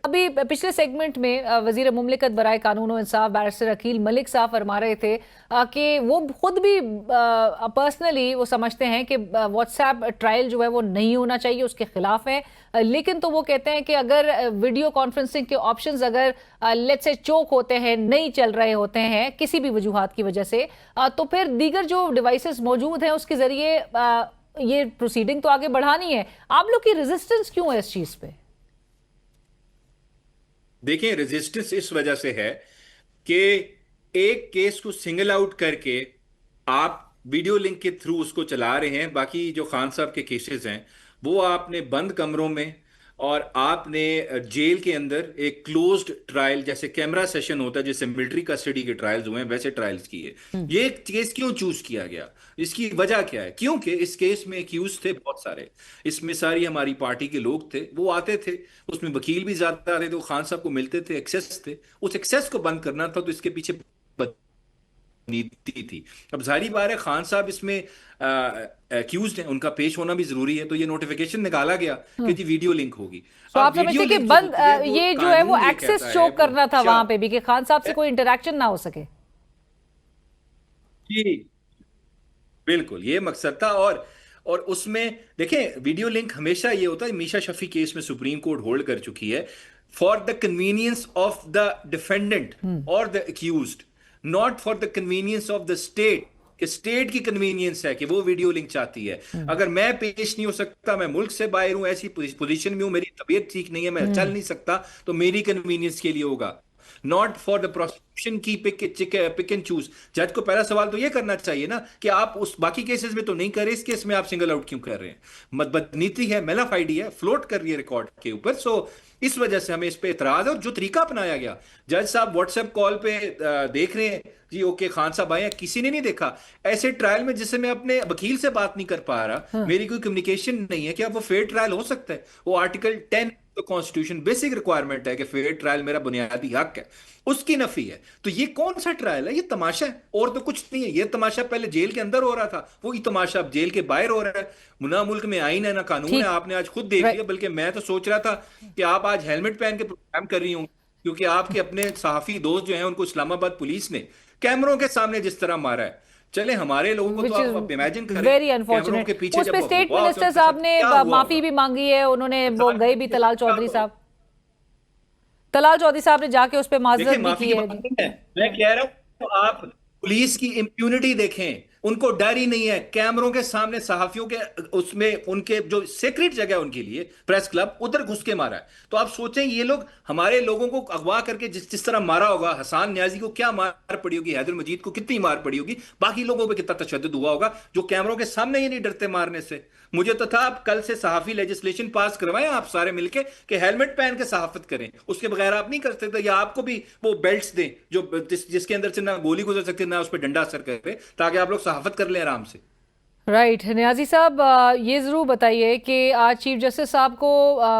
अभी पिछले सेगमेंट में वजीर मुमलिकत बराए कानून और इंसाफ बैरिस्टर अकील मलिक साहब फरमा रहे थे कि वो खुद भी पर्सनली वो समझते हैं कि व्हाट्सएप ट्रायल जो है वो नहीं होना चाहिए, उसके खिलाफ है। लेकिन तो वो कहते हैं कि अगर वीडियो कॉन्फ्रेंसिंग के ऑप्शंस अगर लेट्स से चोक होते हैं, नहीं चल रहे होते हैं किसी भी वजूहात की वजह से, तो फिर दीगर जो डिवाइसेस मौजूद हैं उसके जरिए ये प्रोसीडिंग तो आगे बढ़ानी है। आप लोग की रेजिस्टेंस क्यों है इस चीज पे? देखिए, रेजिस्टेंस इस वजह से है कि एक केस को सिंगल आउट करके आप वीडियो लिंक के थ्रू उसको चला रहे हैं। बाकी जो खान साहब के केसेस हैं वो आपने बंद कमरों में और आपने जेल के अंदर एक क्लोज्ड ट्रायल, जैसे कैमरा सेशन होता है, जैसे मिलिट्री कस्टडी के ट्रायल्स हुए हैं वैसे ट्रायल्स किए। ये केस क्यों चूज किया गया, इसकी वजह क्या है? क्योंकि इस केस में एक्यूज थे बहुत सारे, इसमें सारी हमारी पार्टी के लोग थे, वो आते थे, उसमें वकील भी ज्यादा थे, तो खान साहब को मिलते थे, एक्सेस थे। उस एक्सेस को बंद करना था, तो इसके पीछे नीति थी। अब जाहिर बात है खान साहब इसमें एक्यूज्ड हैं, उनका पेश होना भी जरूरी है, तो ये नोटिफिकेशन निकाला गया कि जी वीडियो लिंक होगी। तो आप अब समझते वीडियो कि लिंक जो बंद होती है वो ये जो है वो कानून ये एक्सेस कहता है शो वो करना था अच्छा वहां पे भी कि खान साहब से कोई इंटरेक्शन ना हो सके। जी बिल्कुल, ये मकसद था। और उसमें देखें, वीडियो लिंक हमेशा ये होता है, मीशा शफी केस में सुप्रीम कोर्ट होल्ड कर चुकी है, for the convenience of the defendant और the accused, not for the convenience of the state. कि स्टेट की कन्वीनियंस है कि वो वीडियो लिंक चाहती है। अगर मैं पेश नहीं हो सकता, मैं मुल्क से बाहर हूं, ऐसी पोजीशन में हूं, मेरी तबीयत ठीक नहीं है, मैं चल नहीं सकता, तो मेरी कन्वीनियंस के लिए होगा, नॉट फॉर द प्रोसिक्यूशन की पिक एंड चूज। जज को पहला सवाल तो ये करना चाहिए ना कि आप उस बाकी केसेस में तो नहीं कर रहे, इस केस में आप सिंगल आउट क्यों कर रहे हैं? बदनीति है, मेलाफाइडी है, फ्लोट कर रही है रिकॉर्ड के ऊपर। सो इस वजह से हमें इस पे इतराज है। और जो तरीका अपनाया गया, जज साहब व्हाट्सएप कॉल पे देख रहे हैं जी, ओके खान साहब आए हैं, किसी ने नहीं देखा। ऐसे ट्रायल में जिससे मैं अपने वकील से बात नहीं कर पा रहा, हाँ। मेरी कोई कम्युनिकेशन नहीं है, क्या वो फेयर ट्रायल हो सकता है? वो आर्टिकल 10 तो कॉन्स्टिट्यूशन बेसिक रिक्वायरमेंट है कि फेयर ट्रायल मेरा बुनियादी हक है, उसकी नफी है। तो ये कौन सा ट्रायल है? ये तमाशा है और तो कुछ नहीं है। ये तमाशा पहले जेल के अंदर हो रहा था, वही तमाशा अब जेल के बाहर हो रहा है। ना मुल्क में आईन है ना कानून है, ठीक। आपने आज खुद देख लिया। बल्कि मैं तो सोच रहा था कि आप आज हेलमेट पहन के प्रोग्राम कर रही हूँ, क्योंकि आपके अपने सहाफी दोस्त जो हैं उनको इस्लामाबाद पुलिस ने कैमरों के सामने जिस तरह मारा है, चले हमारे लोगों को तो विच इज आप इमेजिन करें वेरी कैमरों अनफॉर्चुनेट। के पीछे उस जब पे स्टेट हुआ तो मिनिस्टर उनके साहब साथ ने क्या हुआ माफी होगा। भी मांगी है, उन्होंने वो हजार गए भी तलाल चौधरी साहब, तलाल चौधरी साहब ने जाके उस पे देखिए, माजरत भी माफी की की है बात जी। नहीं है, मैं कह रहा हूं आप पुलिस की इम्प्यूनिटी देखें, उनको डर ही नहीं है। कैमरों के सामने सहाफियों के उसमें उनके जो सीक्रेट जगह है उनके लिए, प्रेस क्लब, उधर घुस के मारा है। तो आप सोचें ये लोग हमारे लोगों को अगवा करके जिस जिस तरह मारा होगा, हसान न्याजी को क्या मार पड़ी होगी, हैदर मजीद को कितनी मार पड़ी होगी, बाकी लोगों पे कितना तशद्दुद हुआ होगा, जो कैमरों के सामने ही नहीं डरते मारने से। मुझे तो था आप कल से सहाफी लेजिस्लेशन पास करवाएं आप सारे मिलके कि हेलमेट पहन के सहाफत करें, उसके बगैर आप नहीं कर सकते। या आपको भी वो बेल्ट्स दें जो जिसके अंदर से ना गोली गुजर सकती है ना उस पर डंडा असर करे, ताकि आप लोग सहाफत कर लें आराम से। राइट। नियाजी साहब, ये ज़रूर बताइए कि आज चीफ जस्टिस साहब को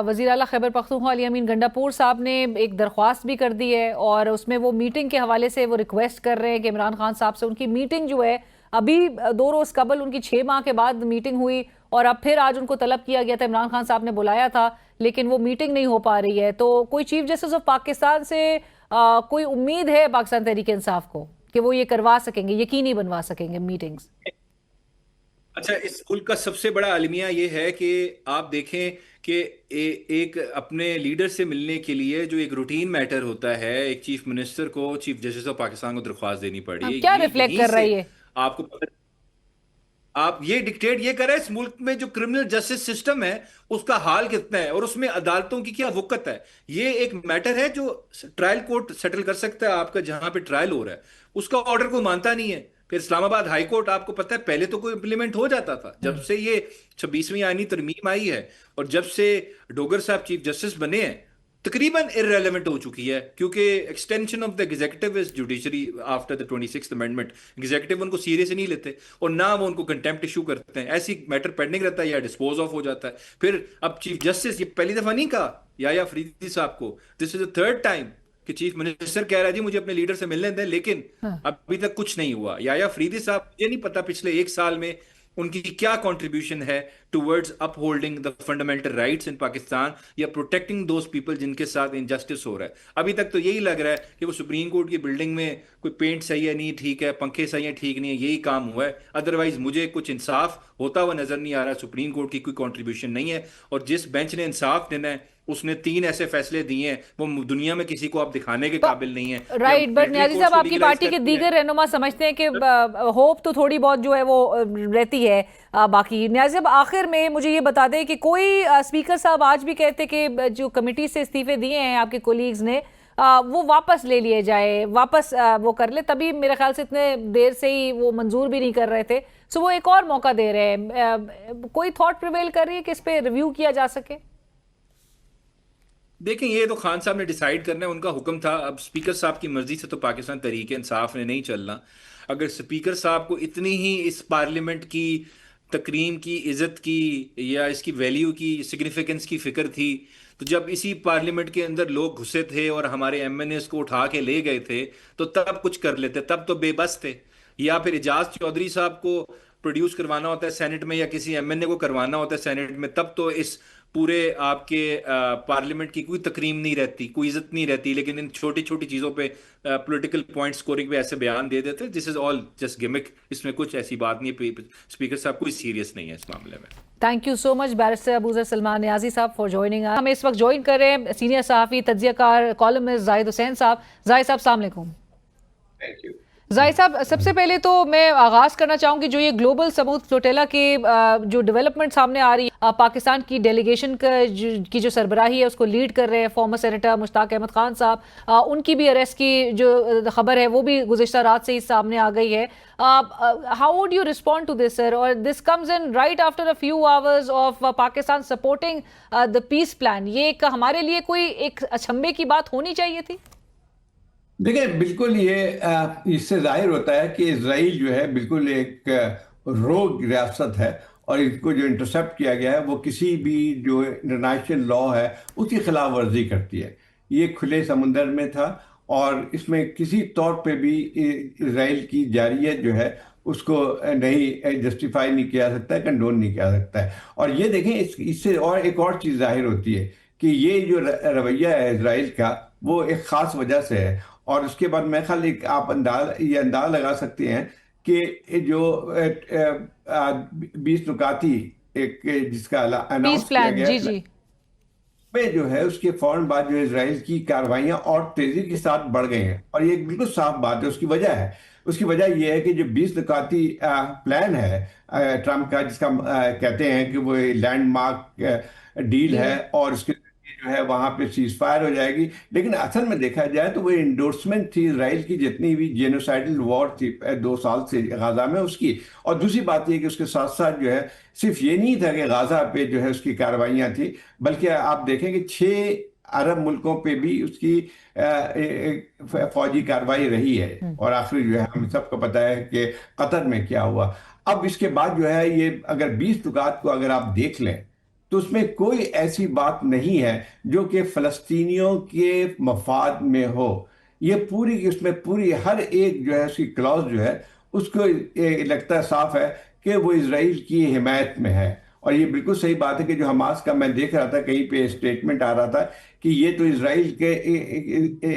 वज़ीर आला खैबर पख्तूनख्वा अली अमीन गंडापुर साहब ने एक दरख्वास्त भी कर दी है और उसमें वो मीटिंग के हवाले से वो रिक्वेस्ट कर रहे हैं कि इमरान खान साहब से उनकी मीटिंग जो है, अभी 2 रोज़ कबल उनकी 6 माह के बाद मीटिंग हुई और अब फिर आज उनको तलब किया गया था, इमरान खान साहब ने बुलाया था लेकिन वो मीटिंग नहीं हो पा रही है। तो कोई चीफ जस्टिस ऑफ पाकिस्तान से कोई उम्मीद है पाकिस्तान तहरीक इंसाफ को कि वो ये करवा सकेंगे, यकीनी बनवा सकेंगे मीटिंग्स? अच्छा, इस मुल्क का सबसे बड़ा अलमिया ये है कि आप देखें कि एक अपने लीडर से मिलने के लिए जो एक रूटीन मैटर होता है, एक चीफ मिनिस्टर को चीफ जस्टिस ऑफ पाकिस्तान को दरख्वास्त देनी पड़ी है, क्या ये रिफ्लेक्ट यहीं कर से रही है? आपको आप ये डिक्टेट ये कर रहे हैं इस मुल्क में जो क्रिमिनल जस्टिस सिस्टम है उसका हाल कितना है और उसमें अदालतों की क्या वक़्त है। ये एक मैटर है जो ट्रायल कोर्ट सेटल कर सकता है आपका, जहां पे ट्रायल हो रहा है उसका ऑर्डर कोई मानता नहीं है। फिर इस्लामाबाद हाई कोर्ट, आपको पता है पहले तो कोई इंप्लीमेंट हो जाता था, जब से ये 26वीं आईनी तरमीम आई है और जब से डोगर साहब चीफ जस्टिस बने हैं, तकरीबन इररेलेवेंट हो चुकी है, क्योंकि extension of the executive is judiciary after the 26th amendment. Executive उनको सीरियस नहीं लेते और ना वो उनको कंटेम्प्ट इशू करते हैं, ऐसी मैटर पेंडिंग रहता है या डिस्पोज ऑफ हो जाता है। फिर अब चीफ जस्टिस, ये पहली दफा नहीं कहा या अफरीदी साहब को, this is the third time कि चीफ मिनिस्टर कह रहा है जी मुझे अपने लीडर से मिलने दें, लेकिन हाँ। अभी तक कुछ नहीं हुआ। या अफरीदी साहब, ये नहीं पता पिछले 1 साल में उनकी क्या कंट्रीब्यूशन है towards upholding the fundamental rights in Pakistan या प्रोटेक्टिंग दोज पीपल जिनके साथ इनजस्टिस हो रहा है। अभी तक तो यही लग रहा है कि वो सुप्रीम कोर्ट की बिल्डिंग में कोई पेंट सही है नहीं ठीक है, पंखे सही है ठीक नहीं है, यही काम हुआ है। अदरवाइज मुझे कुछ इंसाफ होता हुआ नजर नहीं आ रहा। सुप्रीम कोर्ट की कोई कंट्रीब्यूशन नहीं है, और जिस बेंच ने इंसाफ देना है उसने 3 ऐसे फैसले दिए हैं, वो दुनिया में किसी को आप दिखाने के काबिल नहीं है कि राइट, हम बट मिलिट्री न्याजी कोर्ट्स साहब को आपकी लीगलाइज पार्टी के करते हैं। दीगर रहनुमा समझते हैं कि होप तो थोड़ी बहुत जो है वो रहती है। बाकी न्याजी साहब आखिर में मुझे ये बता दें कि कोई स्पीकर साहब आज भी कहते कि जो कमेटी से इस्तीफे दिए हैं आपके कोलीग्स ने वो वापस ले लिए जाए, वापस वो कर ले। तभी मेरे ख्याल से इतने देर से ही वो मंजूर भी नहीं कर रहे थे, सो वो एक और मौका दे रहे हैं। कोई थॉट प्रिवेल कर रही है कि इस पे रिव्यू किया जा सके? देखें, ये तो खान साहब ने डिसाइड करना है, उनका हुक्म था। अब स्पीकर साहब की मर्जी से तो पाकिस्तान तरीके इंसाफ ने नहीं चलना। अगर स्पीकर साहब को इतनी ही इस पार्लियामेंट की तकरीम की, इज्जत की, या इसकी वैल्यू की, सिग्निफिकेंस की फिक्र थी, तो जब इसी पार्लियामेंट के अंदर लोग घुसे थे और हमारे एमएनएस को उठा के ले गए थे, तो तब कुछ कर लेते। तब तो बेबस थे। या फिर एजाज चौधरी साहब को प्रोड्यूस करवाना होता है सेनेट में, या किसी एमएनए को करवाना होता है सेनेट में, तब तो इस पूरे आपके पार्लियामेंट की कोई तकरीम नहीं रहती, कोई इज्जत नहीं रहती। लेकिन इन छोटी छोटी चीज़ों पे पॉलिटिकल पॉइंट स्कोरिंग पे ऐसे बयान दे देते, this is all just gimmick. इसमें कुछ ऐसी बात नहीं है। स्पीकर साहब कोई सीरियस नहीं है इस मामले में। Thank you so much barrister Abuzar Salman Niazi साहब फॉर ज्वाइनिंग। हमें इस वक्त ज्वाइन कर रहे हैं सीनियर सहाफ़ी, तज्ज़ियाकार, कॉलमिस्ट जाहिद हुसैन साहब। जाहिद साहब अस्सलाम वालेकुम। Thank you. जाहिद साहब, सबसे पहले तो मैं आगाज़ करना चाहूँगी जो ये ग्लोबल समूद फ्लोटेला के जो डेवलपमेंट सामने आ रही है, पाकिस्तान की डेलीगेशन की जो सरबराही है उसको लीड कर रहे हैं फॉर्मर सेनेटर मुश्ताक अहमद खान साहब। उनकी भी अरेस्ट की जो खबर है वो भी गुज़िश्ता रात से ही सामने आ गई है। How would you respond to this sir? और this comes in right after a few hours of Pakistan supporting the peace plan. ये एक हमारे लिए कोई एक अचंभे की बात होनी चाहिए थी? देखिए, बिल्कुल ये इससे जाहिर होता है कि इजराइल जो है बिल्कुल एक रोग रियासत है, और इसको जो इंटरसेप्ट किया गया है वो किसी भी जो इंटरनेशनल लॉ है उसकी खिलाफ वर्जी करती है। ये खुले समुंदर में था, और इसमें किसी तौर पे भी इजराइल की जारियत जो है उसको नहीं जस्टिफाई नहीं किया सकता है, कंडोन नहीं किया सकता है। और ये देखें, इससे और एक और चीज़ जाहिर होती है कि ये जो रवैया है इजराइल का, वो एक ख़ास वजह से है। और उसके बाद मैं ख्याल एक आप अंदाज लगा सकते हैं कि जो 20 नुकाती एक जिसका पीस अनाउंस किया प्लान, गया जी जी। में जो है उसके फौरन बाद जो इसराइल की कार्रवाइयां और तेजी के साथ बढ़ गई हैं, और ये एक बिल्कुल साफ बात है। उसकी वजह यह है कि जो 20 नुकाती प्लान है ट्रम्प का, जिसका कहते हैं कि वो लैंडमार्क डील है, और उसके जो है वहां पे सीज फायर हो जाएगी। लेकिन असल में देखा जाए तो वो इंडोर्समेंट थी इसराइल की जितनी भी जेनोसाइडल वॉर थी 2 साल से गाजा में उसकी। और दूसरी बात यह कि उसके साथ साथ जो है सिर्फ ये नहीं था कि गाजा पे जो है उसकी कार्रवाइयां थी, बल्कि आप देखें कि 6 अरब मुल्कों पे भी उसकी फौजी कार्रवाई रही है। और आखिर जो है हम सबको पता है कि कतर में क्या हुआ। अब इसके बाद जो है ये अगर 20 नुकात को अगर आप देख लें तो उसमें कोई ऐसी बात नहीं है जो कि फ़लस्तीनियों के मफाद में हो। ये पूरी उसमें पूरी हर एक जो है उसकी क्लॉज जो है उसको लगता है साफ है कि वो इसराइल की हिमायत में है। और ये बिल्कुल सही बात है कि जो हमास का मैं देख रहा था कहीं पे स्टेटमेंट आ रहा था कि ये तो इसराइल के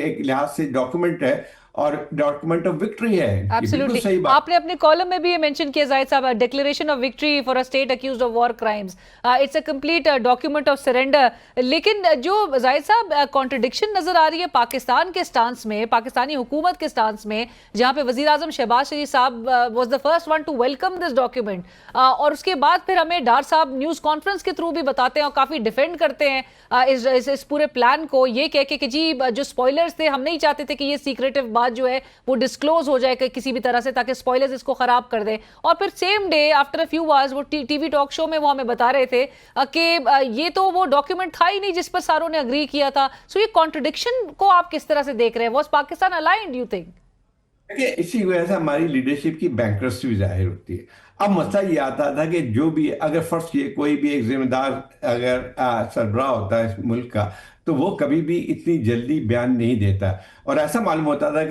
एक लिहाज से डॉक्यूमेंट है, और डॉक्यूमेंट ऑफ विक्ट्री है। ये बिल्कुल सही बात। आपने अपने कॉलम में भी ये मेंशन किया जाहिद साहब, declaration of victory for a state accused of war crimes, it's a complete document of surrender. लेकिन जो जाहिद साहब कॉन्ट्रडिक्शन नजर आ रही है पाकिस्तान के स्टांस में, पाकिस्तानी हुकूमत के स्टांस में, जहां पे वजीर आजम शहबाज शरीफ साहब was the first one two welcome this document, और उसके बाद फिर हमें डार साहब न्यूज कॉन्फ्रेंस के थ्रू भी बताते हैं और काफी डिफेंड करते हैं इस पूरे प्लान को, ये कह के कि जी जो स्पॉयलर्स थे, हम नहीं चाहते थे कि ये सीक्रेटिव बात जो है वो डिस्क्लोज हो जाए किसी भी तरह से, ताकि स्पॉयलर्स इसको खराब कर दें। और फिर same day after a few hours वो टीवी टॉक शो में वो हमें बता रहे थे कि ये तो वो डॉक्यूमेंट था ही नहीं जिस पर सारों ने अग्री किया था। सो ये कॉन्ट्रडिक्शन को आप किस तरह से देख रहे हैं? Was Pakistan aligned, you think? देखिए, इसी वजह से हमारी लीडरशिप की बैंकरप्सी भी जाहिर होती है। अब मसला ये आता था कि जो भी अगर फर्स्ट ये कोई भी एक जिम्मेदार अगर सरबराह होता है इस मुल्क का, तो वो कभी भी इतनी जल्दी बयान नहीं देता। और ऐसा मालूम होता था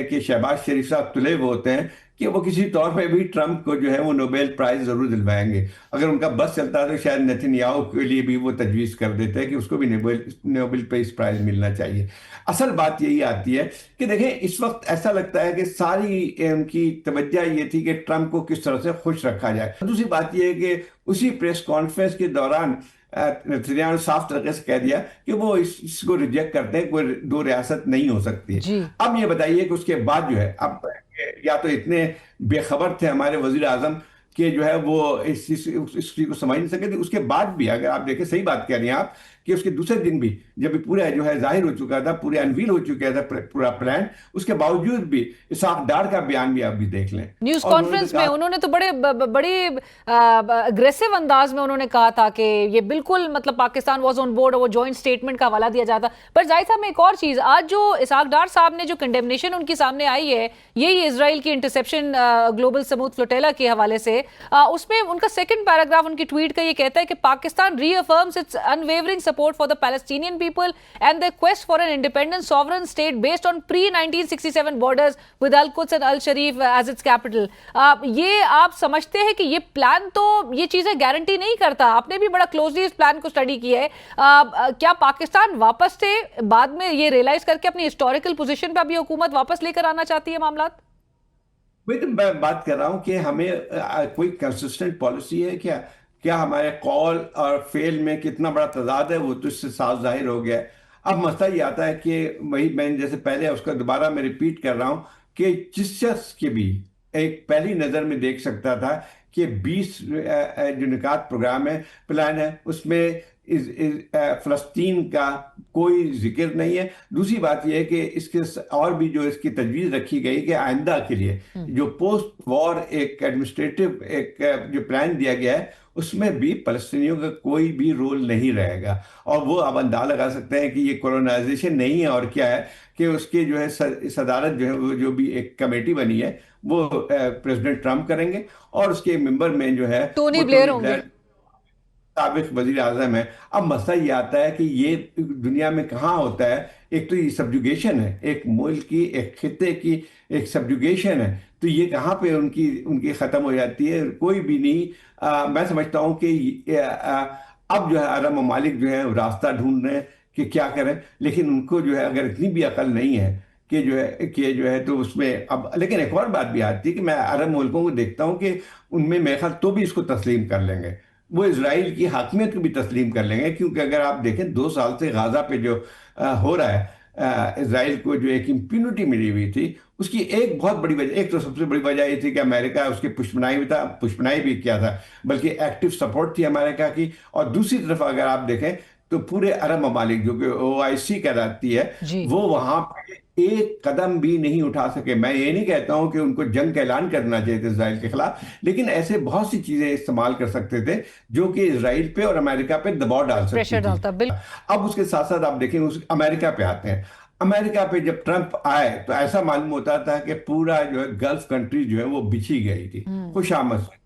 कि शहबाज शरीफ साहब तुले वो होते हैं कि वो किसी तौर पे भी ट्रंप को जो है वो नोबेल प्राइज जरूर दिलवाएंगे। अगर उनका बस चलता तो शायद नेतन्याहू के लिए भी वो तजवीज़ कर देते हैं कि उसको भी नोबेल नोबेल पीस प्राइज मिलना चाहिए। असल बात यही आती है कि देखें, इस वक्त ऐसा लगता है कि सारी उनकी तवज्जो ये थी कि ट्रंप को किस तरह से खुश रखा जाए। दूसरी बात यह है कि उसी प्रेस कॉन्फ्रेंस के दौरान नेतन्याहू ने साफ तरीके से कह दिया कि वो इसको रिजेक्ट करते हैं, कोई दो रियासत नहीं हो सकती है। अब ये बताइए कि उसके बाद जो है, अब या तो इतने बेखबर थे हमारे वजीर आजम कि जो है वो इस चीज को समझ नहीं सके थे। उसके बाद भी अगर आप देखें, सही बात कह रही हैं आप कि उसके दूसरे दिन भी जब पूरा जो है जाहिर हो चुका था, पूरे अनवील हो चुका था पूरा प्लान, उसके बावजूद भी इसहाक डार का बयान भी आप भी देख लें। न्यूज कॉन्फ्रेंस में उन्होंने तो बड़ी अग्रेसिव अंदाज में उन्होंने कहा था कि ये बिल्कुल मतलब पाकिस्तान वाज ऑन बोर्ड और वो जॉइंट स्टेटमेंट का हवाला दिया जाता। पर जाहिर साहब में एक और चीज, आज जो इसहाक डार साहब ने जो कंडेमनेशन उनकी सामने आई है, यही इजराइल की इंटरसेप्शन ग्लोबल समूद फ्लोटेला के हवाले से, उसमें उनका सेकंड पैराग्राफ उनकी ट्वीट का ये कहता है कि Pakistan रीअफर्म्स it's unwavering support for the Palestinian people and their quest for an independent sovereign state based on pre-1967 borders with Al-Quds and Al-Sharif as its capital। ये आप समझते हैं कि ये प्लान तो ये चीजें गारंटी नहीं करता? आपने भी बड़ा क्लोजली इस प्लान को स्टडी किया है। क्या पाकिस्तान वापस से बाद में ये रियलाइज करके अपनी हिस्टोरिकल पोजीशन पे अभी हुकूमत वापस लेकर आना चाहती है मामलात? वही तो मैं बात कर रहा हूं कि हमें कोई कंसिस्टेंट पॉलिसी है क्या हमारे कॉल और फेल में कितना बड़ा तजाद है, वो तो इससे साफ जाहिर हो गया है। अब मसला ये आता है कि वही मैंने जैसे पहले उसका दोबारा मैं रिपीट कर रहा हूं कि जिस शख्स के भी एक पहली नज़र में देख सकता था कि 20 जो निकात प्रोग्राम है, प्लान है, उसमें फ़लस्तीन का कोई जिक्र नहीं है। दूसरी बात यह है कि इसके और भी जो इसकी तजवीज़ रखी गई कि आइंदा के लिए जो पोस्ट वॉर एक एडमिनिस्ट्रेटिव एक जो प्लान दिया गया है, उसमें भी फ़लस्तीनियों का कोई भी रोल नहीं रहेगा। और वो अब अंदाज़ा लगा सकते हैं कि ये कॉलोनाइजेशन नहीं है और क्या है कि उसके जो है सदारत जो है वो जो भी एक कमेटी बनी है वो प्रेसिडेंट ट्रंप करेंगे और उसके मेंबर में जो है टोनी ब्लेयर होंगे, साबिक वजीर आजम है। अब मसला ये आता है कि ये दुनिया में कहाँ होता है, एक तो ये सब्जुगेशन है, एक मुल्क की एक खिते की एक सब्जुगेशन है, तो ये कहाँ पे उनकी ख़त्म हो जाती है, कोई भी नहीं। मैं समझता हूँ कि अब जो है अरब ममालिक जो है रास्ता ढूंढ रहे हैं कि क्या करें, लेकिन उनको जो है अगर इतनी भी अकल नहीं है कि जो है तो उसमें अब, लेकिन एक और बात भी आती है कि मैं अरब मुल्कों को देखता हूँ कि उनमें मेरे ख्याल तो भी इसको तस्लीम कर लेंगे, वो इजराइल की हाकमियत को भी तस्लीम कर लेंगे। क्योंकि अगर आप देखें 2 साल से गाजा पे जो हो रहा है, इजराइल को जो एक इम्प्यूनिटी मिली हुई थी, उसकी एक बहुत बड़ी वजह, एक तो सबसे बड़ी वजह ये थी कि अमेरिका उसकी पुष्पनाई भी किया था, बल्कि एक्टिव सपोर्ट थी अमेरिका की। और दूसरी तरफ अगर आप देखें तो पूरे अरब ममालिक जो कि OIC कहलाती है, वो वहां पे एक कदम भी नहीं उठा सके। मैं ये नहीं कहता हूं कि उनको जंग का ऐलान करना चाहिए था इजराइल के खिलाफ, लेकिन ऐसे बहुत सी चीजें इस्तेमाल कर सकते थे जो कि इजराइल पे और अमेरिका पे दबाव डाल सकते थे। अब उसके साथ साथ आप देखें अमेरिका पे आते हैं। अमेरिका पे जब ट्रंप आए तो ऐसा मालूम होता था कि पूरा जो है गल्फ कंट्री जो है वो बिछी गई थी खुशामद से।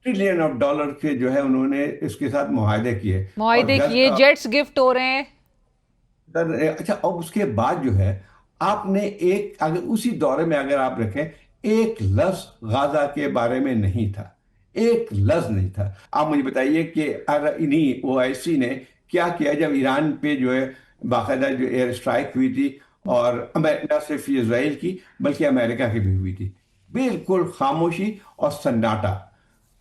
$1 ट्रिलियन के जो है उन्होंने इसके साथ मुआहदे किए, जेट्स गिफ्ट हो रहे हैं। अच्छा, अब उसके बाद जो है आपने एक, अगर उसी दौरे में अगर आप रखें, एक लफ्ज गाजा के बारे में नहीं था, एक लफ्ज नहीं था। आप मुझे बताइए कि इन्हीं OIC ने क्या किया जब ईरान पे जो है बाकायदा जो एयर स्ट्राइक हुई थी, और न सिर्फ इजराइल की बल्कि अमेरिका की भी हुई थी, बिल्कुल खामोशी और सन्नाटा।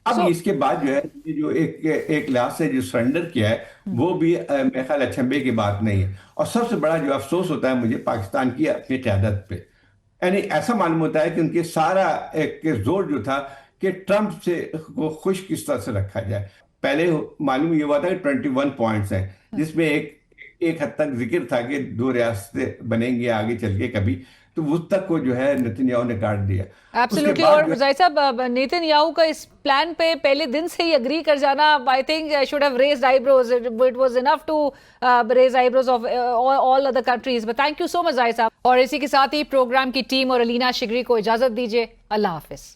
अब इसके बाद जो है जो एक लिहाज से जो सरेंडर किया है वो भी मेरे ख्याल अचंभे की बात नहीं है। और सबसे बड़ा जो अफसोस होता है मुझे पाकिस्तान की अपनी क़यादत पे, यानी ऐसा मालूम होता है कि उनके सारा एक जोर जो था कि ट्रंप से को खुश किस तरह से रखा जाए। पहले मालूम ये हुआ था कि 21 पॉइंट्स हैं, जिसमें एक हद तक जिक्र था कि 2 रियासतें बनेंगी आगे चल के कभी, तो उस तक को जो है नेतन्याहू ने काट दिया। एब्सोल्युटली। और जाहिर साहब नेतन्याहू का इस प्लान पे पहले दिन से ही एग्री कर जाना, I think should have raised eyebrows, it was enough to raise eyebrows of all other countries. But thank you so much Zahir साहब। और इसी के साथ ही प्रोग्राम की टीम और अलीना शिगरी को इजाजत दीजिए। अल्लाह हाफिज।